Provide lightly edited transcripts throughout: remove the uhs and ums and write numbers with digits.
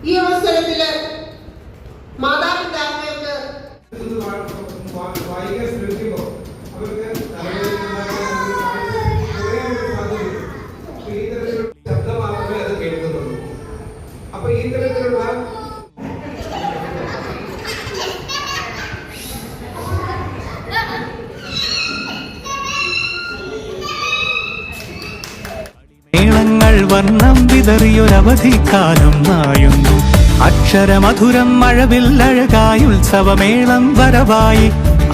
ഈ അവസരത്തില് മാതാപിതാക്കൾക്ക് ശബ്ദമാത്രമേ അത് കേൾക്കുന്നുള്ളൂ. അപ്പൊ ഈ തരത്തിലുള്ള മേളങ്ങൾ വർണ്ണം വിതറിയൊരവധിക്കാലം നായുന്നു. അക്ഷരമധുരം മഴവില്ലഴകായുത്സവമേളം വരവായി.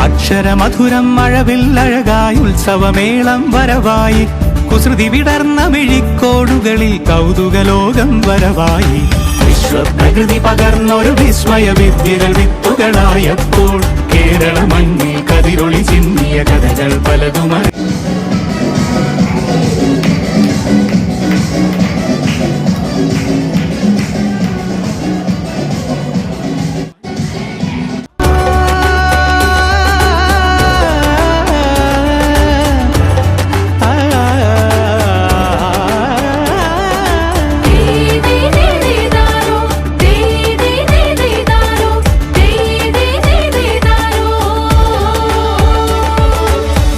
അക്ഷരമധുരം മഴവില്ലഴകായുത്സവമേളം വരവായി. കുസൃതി വിടർന്ന മിഴിക്കോടുകളിൽ കൗതുകലോകം വരവായി. വിശ്വപ്രകൃതി പകർന്നൊരു വിസ്മയ വിദ്യകൾ വിത്തുകളായപ്പോൾ കേരള മണ്ണിൽ കതിരൊളി ചിന്നിയ കഥകൾ പലതുമറി.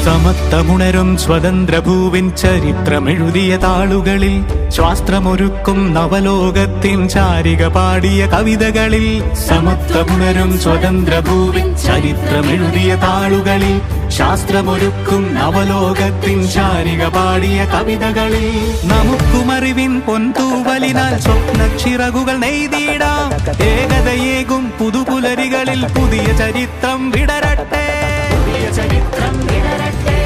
സമത്വമുണരും സ്വതന്ത്ര ഭൂവിൻ ചരിത്രമെഴുതിയ താളുകളിൽ ശാസ്ത്രമൊരുക്കും നവലോകത്തിൻ ചാരിക പാടിയ കവിതകളിൽ. സമത്വമുണരും സ്വതന്ത്ര ഭൂവിൻ ചരിത്രമെഴുതിയ താളുകളിൽ ശാസ്ത്രമൊരുക്കും നവലോകത്തിൻ ചാരിക പാടിയ കവിതകളിൽ. നമുക്കുമറിവിൻ പൊൻതൂവലിനാൽ സ്വപ്നച്ചിറകുകൾ നെയ്തിടാം. ഏകതയേകും പുതുപുലരികളിൽ പുതിയ ചരിത്രം വിടരട്ടെ. പുതിയ ചരിത്രം വിടരട്ടെ.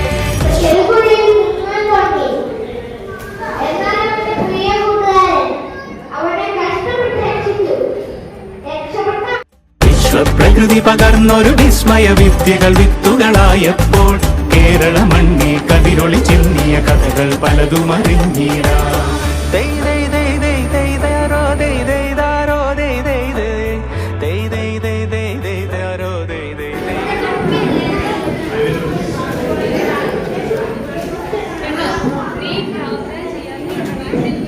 വിശ്വപ്രകൃതി പകർന്നൊരു വിസ്മയ വിദ്യകൾ വിത്തുകളായപ്പോൾ കേരള മണ്ണിൽ കതിരൊളി ചിന്നിയ കഥകൾ പലതും അറിഞ്ഞിടാം. Thank you.